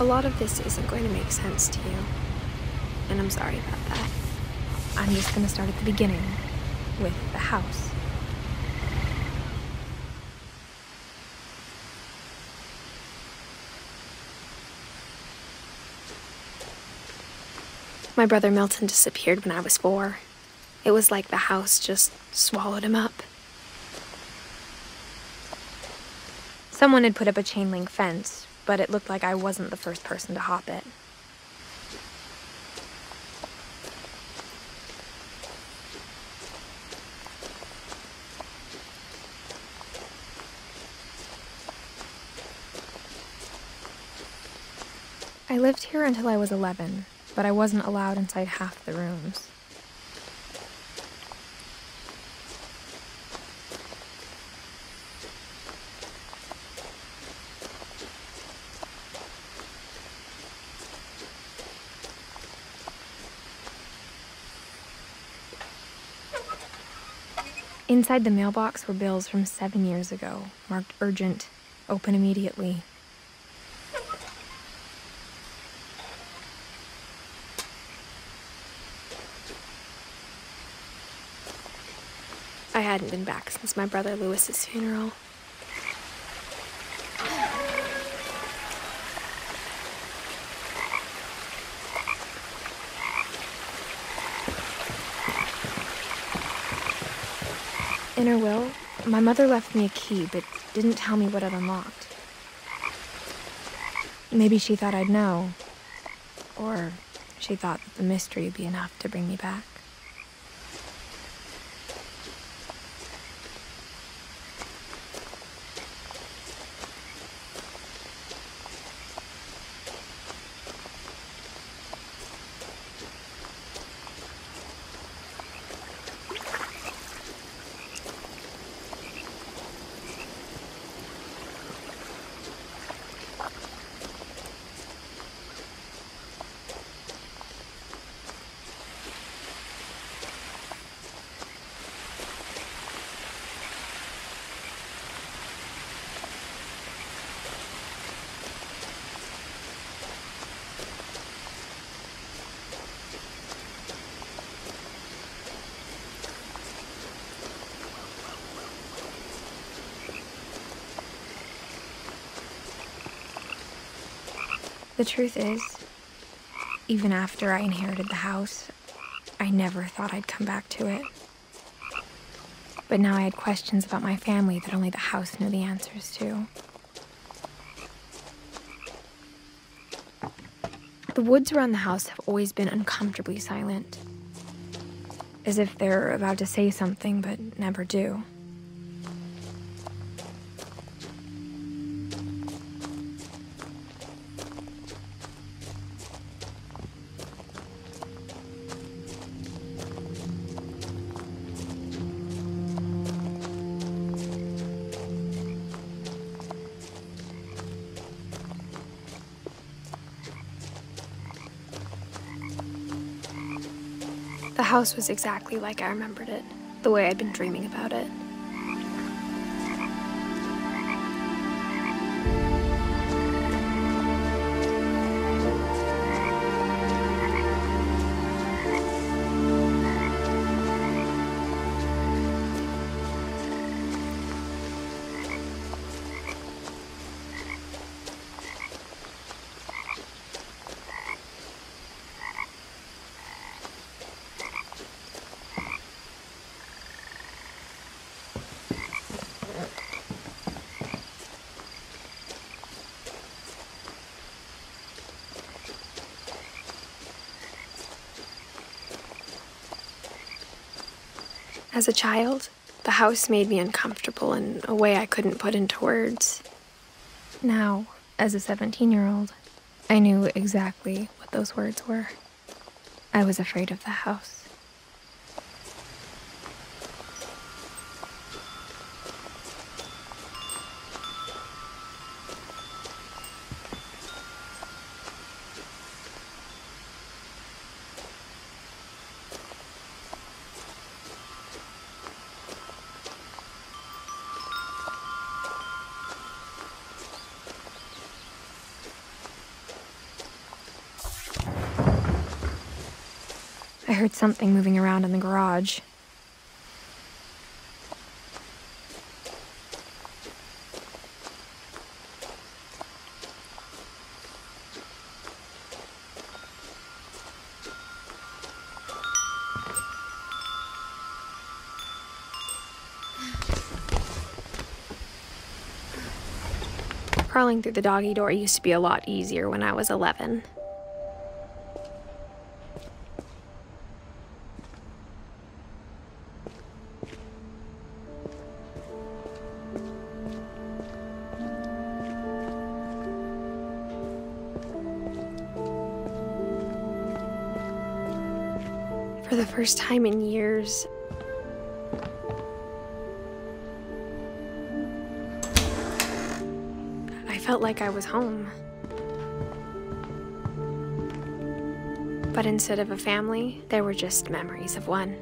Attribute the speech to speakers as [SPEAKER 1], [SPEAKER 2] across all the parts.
[SPEAKER 1] A lot of this isn't going to make sense to you, and I'm sorry about that. I'm just going to start at the beginning, with the house. My brother Milton disappeared when I was 4. It was like the house just swallowed him up. Someone had put up a chain link fence, but it looked like I wasn't the first person to hop it. I lived here until I was 11, but I wasn't allowed inside half the rooms. Inside the mailbox were bills from 7 years ago, marked urgent, open immediately. I hadn't been back since my brother Lewis's funeral. In her will, my mother left me a key, but didn't tell me what it unlocked. Maybe she thought I'd know, or she thought that the mystery would be enough to bring me back. The truth is, even after I inherited the house, I never thought I'd come back to it. But now I had questions about my family that only the house knew the answers to. The woods around the house have always been uncomfortably silent, as if they're about to say something but never do. The house was exactly like I remembered it, the way I'd been dreaming about it. As a child, the house made me uncomfortable in a way I couldn't put into words. Now, as a 17-year-old, I knew exactly what those words were. I was afraid of the house. I heard something moving around in the garage. Crawling through the doggy door used to be a lot easier when I was 11. For the first time in years, I felt like I was home. But instead of a family, there were just memories of one.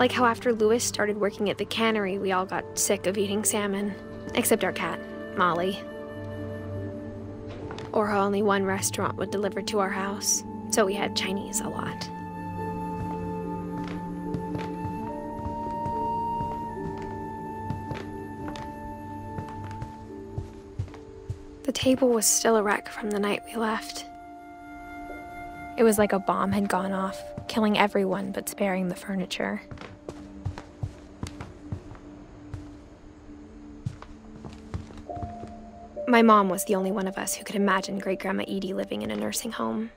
[SPEAKER 1] Like how after Lewis started working at the cannery, we all got sick of eating salmon, except our cat, Molly. Or how only one restaurant would deliver to our house, so we had Chinese a lot. The table was still a wreck from the night we left. It was like a bomb had gone off, killing everyone but sparing the furniture. My mom was the only one of us who could imagine Great-Grandma Edie living in a nursing home.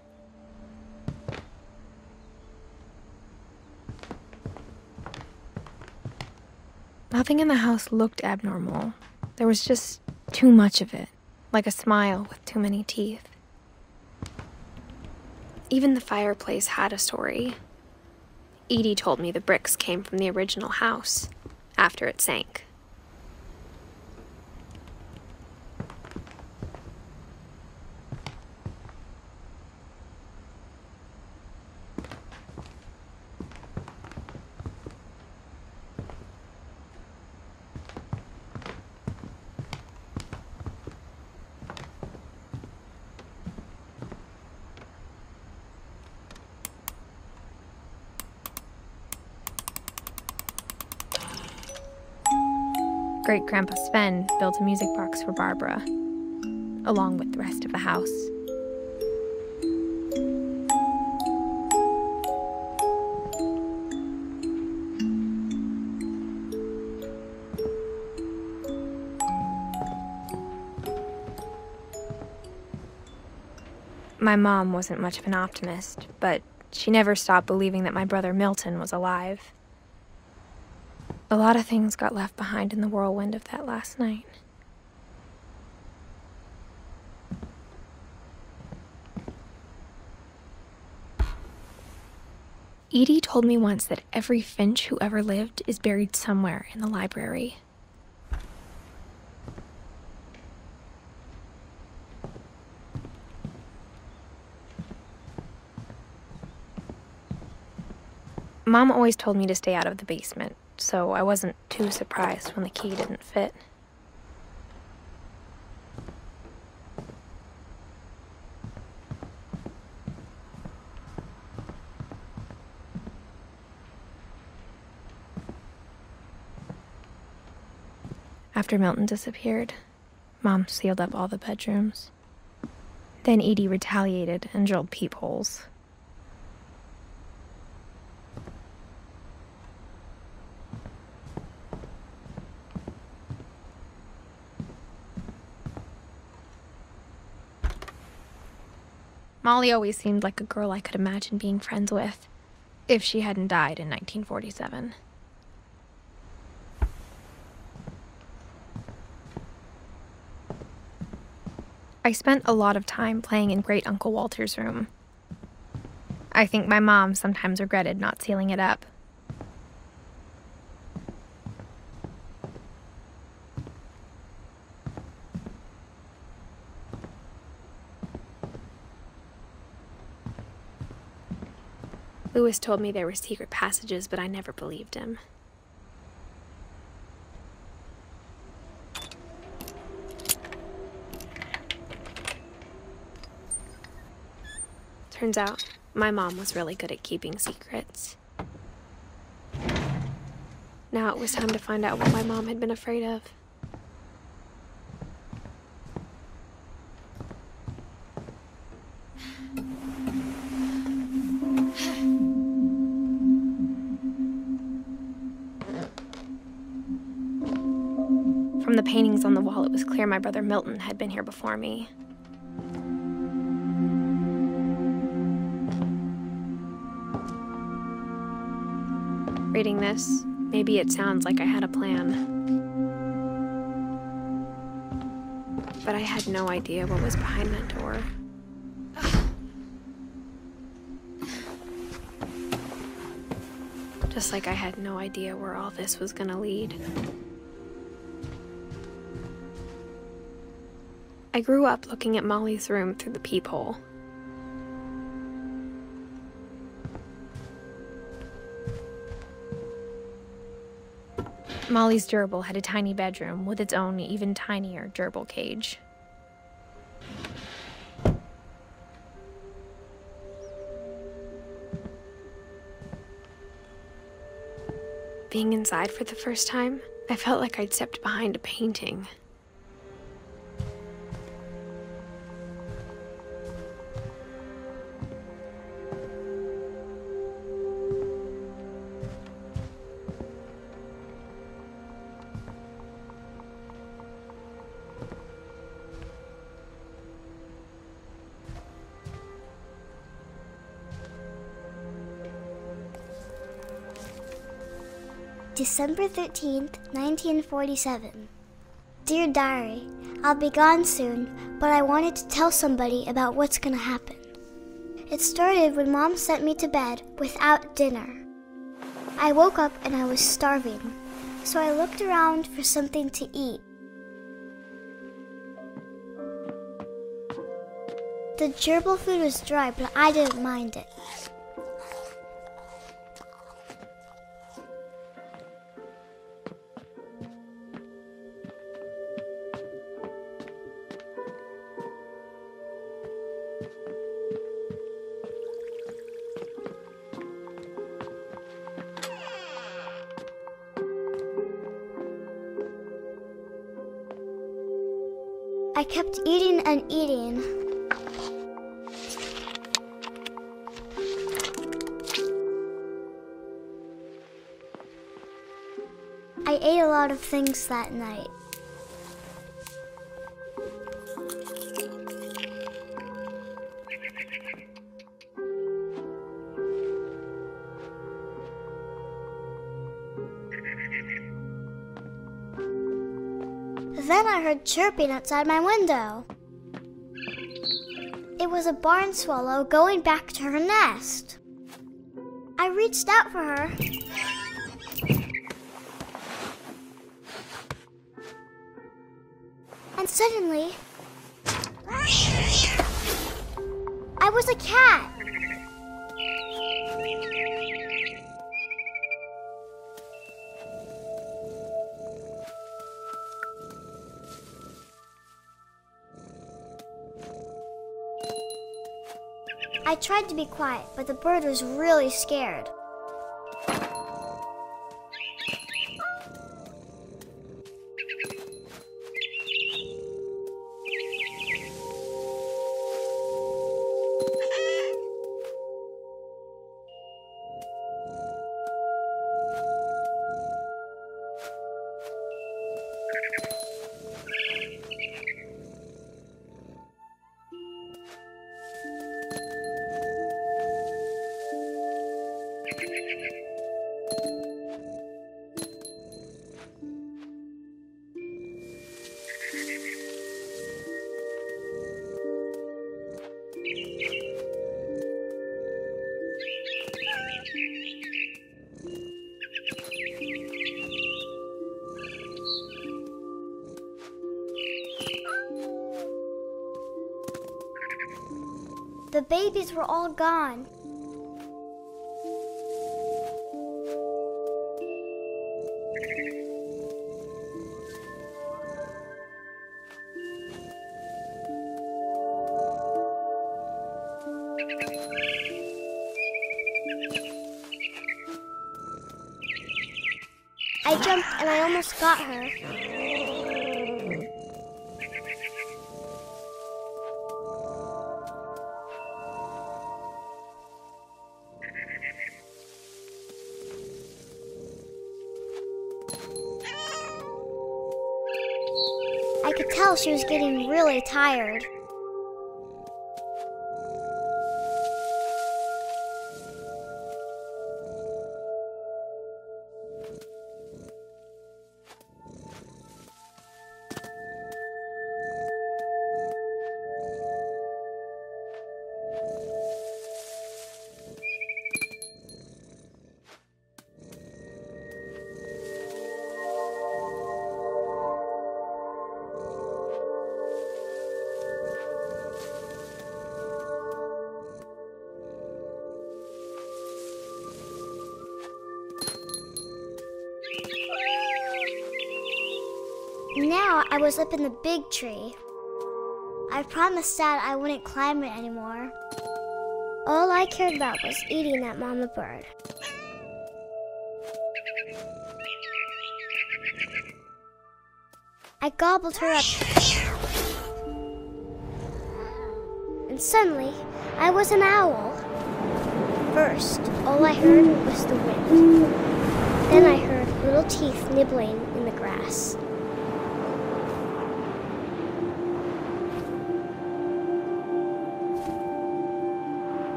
[SPEAKER 1] Nothing in the house looked abnormal. There was just too much of it, like a smile with too many teeth. Even the fireplace had a story. Edie told me the bricks came from the original house, after it sank. Great-Grandpa Sven built a music box for Barbara, along with the rest of the house. My mom wasn't much of an optimist, but she never stopped believing that my brother Milton was alive. A lot of things got left behind in the whirlwind of that last night. Edie told me once that every Finch who ever lived is buried somewhere in the library. Mom always told me to stay out of the basement, so I wasn't too surprised when the key didn't fit. After Milton disappeared, Mom sealed up all the bedrooms. Then Edie retaliated and drilled peepholes. Molly always seemed like a girl I could imagine being friends with, if she hadn't died in 1947. I spent a lot of time playing in Great Uncle Walter's room. I think my mom sometimes regretted not sealing it up. Lewis told me there were secret passages, but I never believed him. Turns out, my mom was really good at keeping secrets. Now it was time to find out what my mom had been afraid of. From the paintings on the wall, it was clear my brother Milton had been here before me. Reading this, maybe it sounds like I had a plan. But I had no idea what was behind that door. Just like I had no idea where all this was gonna lead. I grew up looking at Molly's room through the peephole. Molly's gerbil had a tiny bedroom with its own even tinier gerbil cage. Being inside for the first time, I felt like I'd stepped behind a painting.
[SPEAKER 2] December 13th, 1947. Dear Diary, I'll be gone soon, but I wanted to tell somebody about what's gonna happen. It started when Mom sent me to bed without dinner. I woke up and I was starving, so I looked around for something to eat. The gerbil food was dry, but I didn't mind it. I kept eating and eating. I ate a lot of things that night. Then I heard chirping outside my window. It was a barn swallow going back to her nest. I reached out for her. And suddenly, I was a cat. I tried to be quiet, but the bird was really scared. The babies were all gone. I jumped and I almost got her. I could tell she was getting really tired. Now I was up in the big tree. I promised Dad I wouldn't climb it anymore. All I cared about was eating that mama bird. I gobbled her up. And suddenly, I was an owl. First, all I heard was the wind. Then I heard little teeth nibbling in the grass.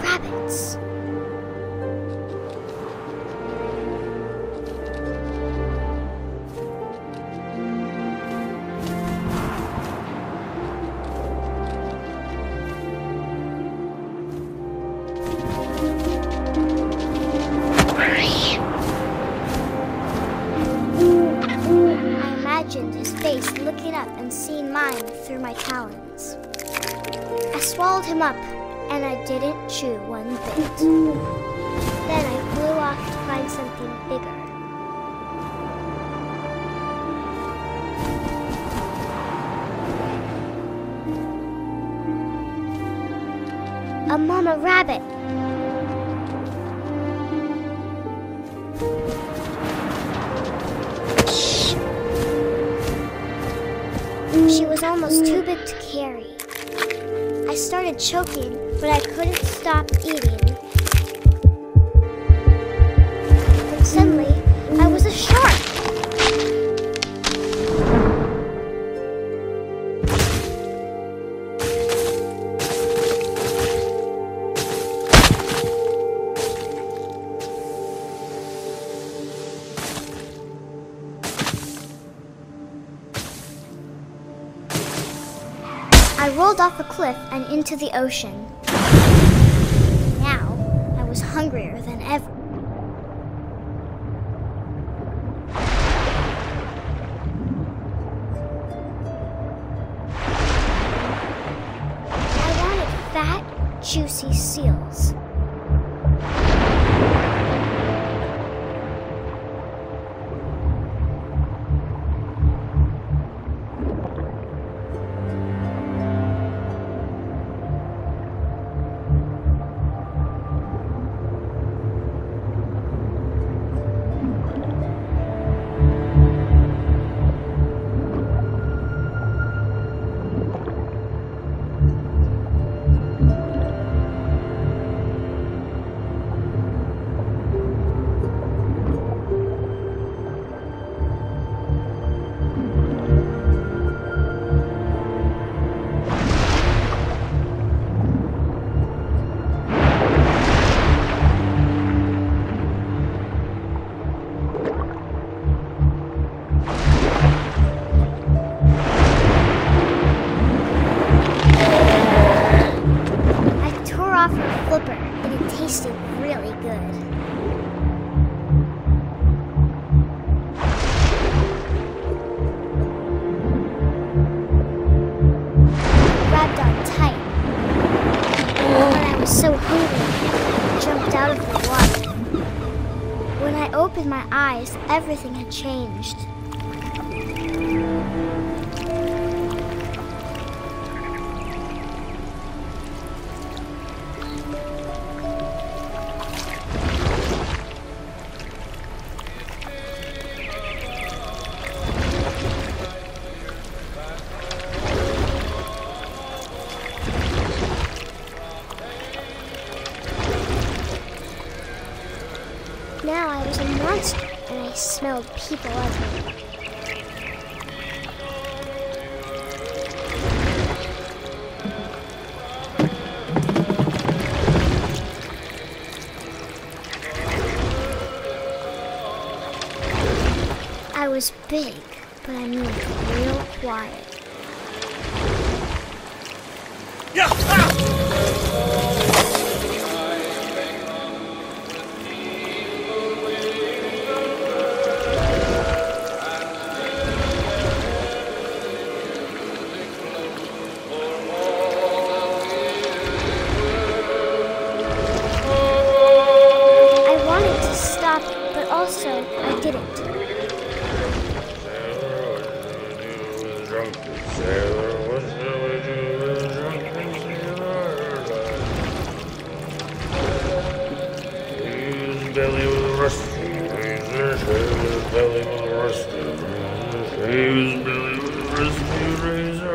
[SPEAKER 2] Rabbits. His face looking up and seeing mine through my talons. I swallowed him up, and I didn't chew one bit. Then I flew off to find something bigger. A mama rabbit. She was almost too big to carry. I started choking, but I couldn't stop eating. And suddenly, I was a shark. I rolled off a cliff and into the ocean. Now, I was hungrier than ever. I wanted fat, juicy seals. Tasted really good. Grabbed on tight. But I was so hungry, I jumped out of the water. When I opened my eyes, everything had changed. was a monster, and I smelled people everywhere. I was big, but I moved real quiet. I wanted to stop, but also I didn't.
[SPEAKER 3] Belly was rusty razor, his belly was rusty razor, his belly was rusty razor.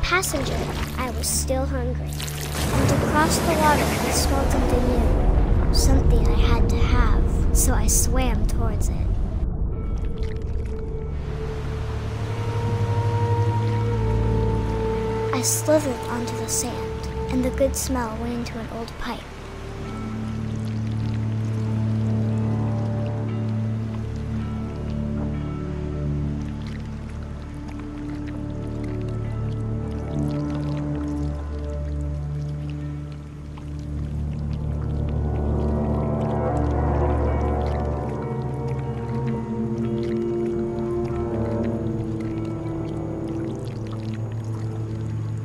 [SPEAKER 2] Passenger, I was still hungry, and to cross the water I smelled something new, something I had to have, so I swam towards it. I slithered onto the sand, and the good smell went into an old pipe.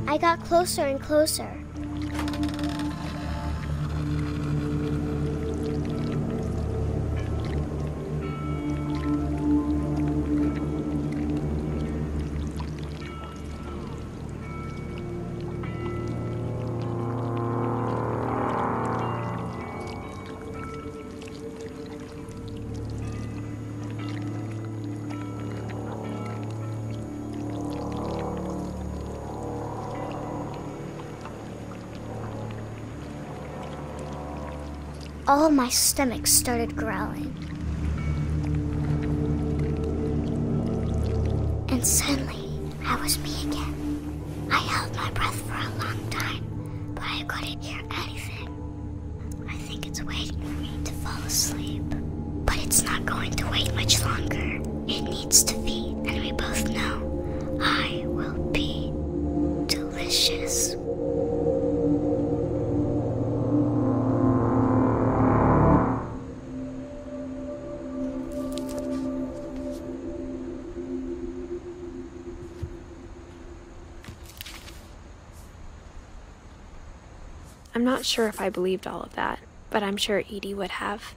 [SPEAKER 2] I got closer and closer. All my stomach started growling. And suddenly, I was me again. I held my breath for a long time, but I couldn't hear anything. I think it's waiting for me to fall asleep. But it's not going to wait much longer. It needs to feed, and we both know I will be delicious.
[SPEAKER 1] I'm not sure if I believed all of that, but I'm sure Edie would have.